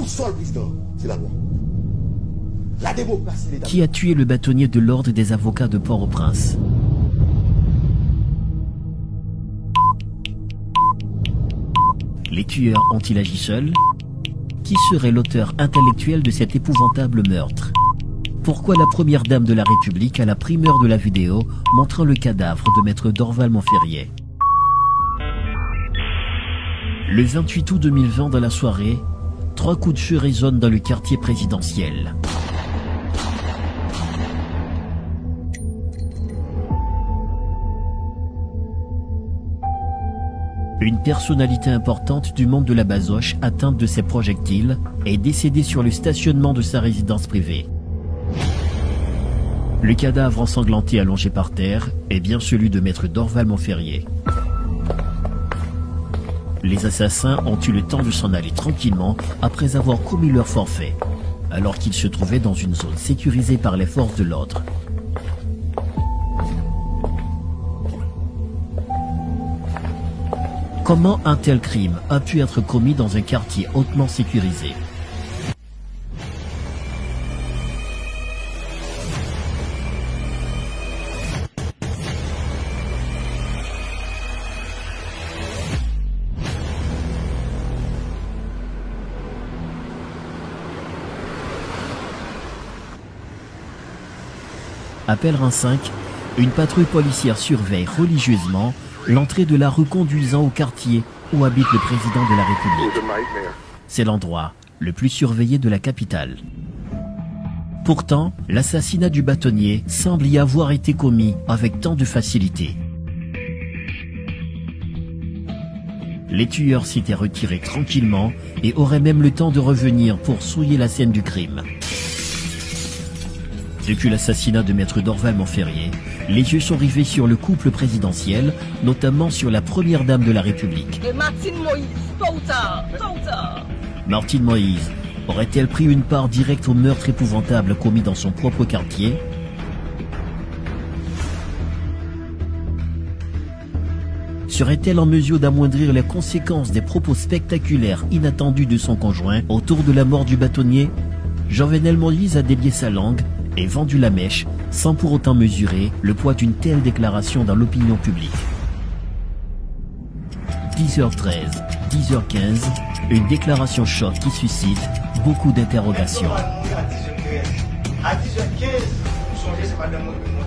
seul président, c'est la loi. La démocratie, l'État. Qui a tué le bâtonnier de l'ordre des avocats de Port-au-Prince? Les tueurs ont-ils agi seuls? Qui serait l'auteur intellectuel de cet épouvantable meurtre? Pourquoi la première dame de la République a la primeur de la vidéo montrant le cadavre de maître Dorval Montferrier? Le 28 août 2020 dans la soirée, 3 coups de feu résonnent dans le quartier présidentiel. Une personnalité importante du monde de la basoche atteinte de ces projectiles est décédée sur le stationnement de sa résidence privée. Le cadavre ensanglanté allongé par terre est bien celui de maître Dorval Montferrier. Les assassins ont eu le temps de s'en aller tranquillement après avoir commis leur forfait, alors qu'ils se trouvaient dans une zone sécurisée par les forces de l'ordre. Comment un tel crime a pu être commis dans un quartier hautement sécurisé? À Pellerin 5, une patrouille policière surveille religieusement l'entrée de la rue conduisant au quartier où habite le président de la République. C'est l'endroit le plus surveillé de la capitale. Pourtant, l'assassinat du bâtonnier semble y avoir été commis avec tant de facilité. Les tueurs s'étaient retirés tranquillement et auraient même le temps de revenir pour souiller la scène du crime. Depuis l'assassinat de maître Dorval Montferrier, les yeux sont rivés sur le couple présidentiel, notamment sur la première dame de la République. Martine Moïse aurait-elle pris une part directe au meurtre épouvantable commis dans son propre quartier? Serait-elle en mesure d'amoindrir les conséquences des propos spectaculaires inattendus de son conjoint autour de la mort du bâtonnier? Jovenel Moïse a délié sa langue et vendu la mèche sans pour autant mesurer le poids d'une telle déclaration dans l'opinion publique. 10h13, 10h15, une déclaration choc qui suscite beaucoup d'interrogations.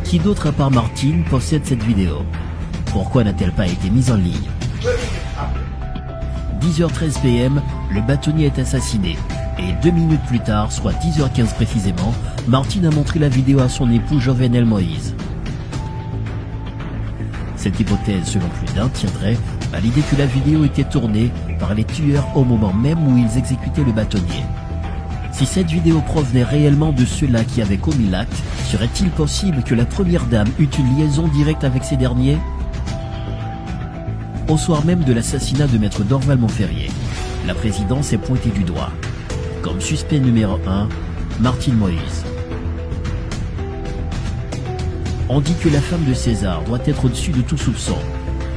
Qui d'autre à part Martine possède cette vidéo? Pourquoi n'a-t-elle pas été mise en ligne? 10h13 PM, le bâtonnier est assassiné. Et 2 minutes plus tard, soit 10h15 précisément, Martine a montré la vidéo à son époux Jovenel Moïse. Cette hypothèse, selon plus d'un, tiendrait à l'idée que la vidéo était tournée par les tueurs au moment même où ils exécutaient le bâtonnier. Si cette vidéo provenait réellement de ceux-là qui avaient commis l'acte, serait-il possible que la première dame eût une liaison directe avec ces derniers? Au soir même de l'assassinat de maître Dorval Montferrier, la présidence est pointée du doigt. Comme suspect numéro 1, Martine Moïse. On dit que la femme de César doit être au-dessus de tout soupçon.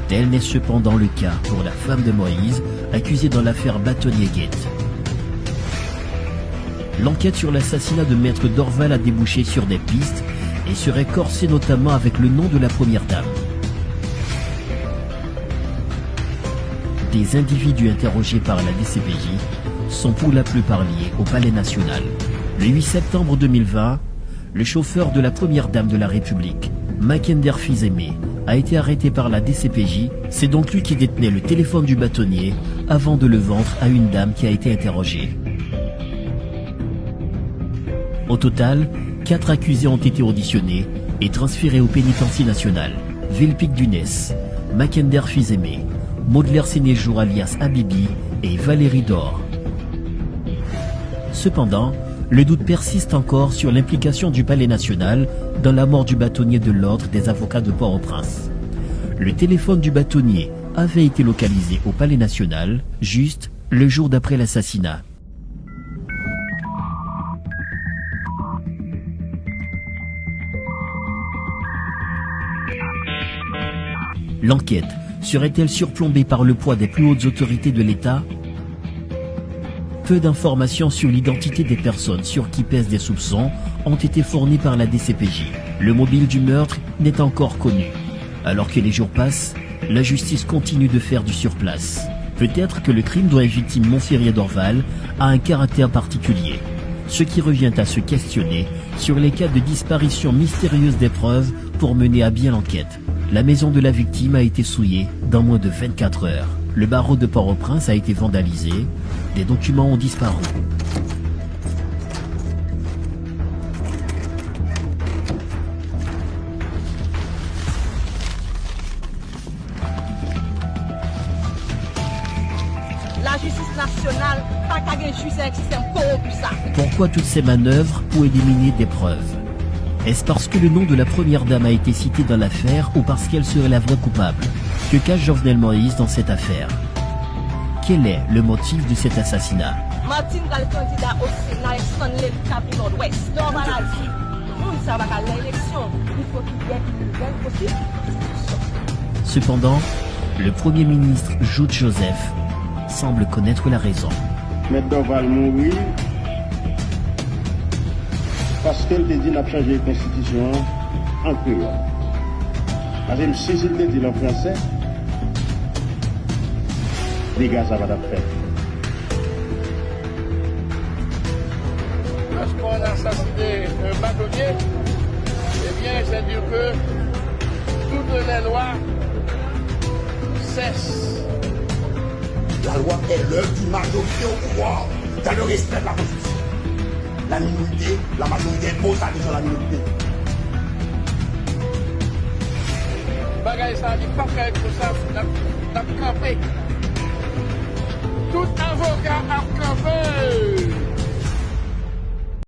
Tel n'est cependant le cas pour la femme de Moïse, accusée dans l'affaire Bâtonnier-Gate. L'enquête sur l'assassinat de maître Dorval a débouché sur des pistes et serait corsée notamment avec le nom de la première dame. Des individus interrogés par la DCPJ sont pour la plupart liés au Palais National. Le 8 septembre 2020, le chauffeur de la première dame de la République, Makender Fils-Aimé, a été arrêté par la DCPJ. C'est donc lui qui détenait le téléphone du bâtonnier avant de le vendre à une dame qui a été interrogée. Au total, 4 accusés ont été auditionnés et transférés au pénitencier national. Villepik Dunès, Makender Fils-Aimé, Maudelaire Sénéjour alias Habibi et Valérie Dor. Cependant, le doute persiste encore sur l'implication du Palais National dans la mort du bâtonnier de l'ordre des avocats de Port-au-Prince. Le téléphone du bâtonnier avait été localisé au Palais National, juste le jour d'après l'assassinat. L'enquête serait-elle surplombée par le poids des plus hautes autorités de l'État? Peu d'informations sur l'identité des personnes sur qui pèsent des soupçons ont été fournies par la DCPJ. Le mobile du meurtre n'est encore connu. Alors que les jours passent, la justice continue de faire du surplace. Peut-être que le crime dont est victime Montferrier d'Orval a un caractère particulier. Ce qui revient à se questionner sur les cas de disparition mystérieuse des preuves pour mener à bien l'enquête. La maison de la victime a été souillée dans moins de 24 heures. Le barreau de Port-au-Prince a été vandalisé. Des documents ont disparu. La justice nationale, pas qu'à un juge avec système corrompu ça. Pourquoi toutes ces manœuvres pour éliminer des preuves? Est-ce parce que le nom de la première dame a été cité dans l'affaire ou parce qu'elle serait la vraie coupable? Que cache Jovenel Moïse dans cette affaire? Quel est le motif de cet assassinat? Martin est le candidat au Sénat Stanley Capi Nord-Ouest. Non, voilà, nous, ça va à l'élection. Il faut qu'il y ait une nouvelle possible. Cependant, le Premier ministre Jude Joseph semble connaître la raison. M. Dorval mourir parce qu'elle te dit n'a pas changé la constitution en créole. Parce que si il te dit en français, les gars, ça va faire. Parce qu'on a assassiné un bâtonnier, eh bien, c'est dire que toutes les lois cessent. La loi est l'œuvre d'une majorité au pouvoir, dans le respect de la Constitution. La minorité, la majorité impose sa vision de la minorité. Bagay ça, il n'y a pas qu'à être ça, n'a campé.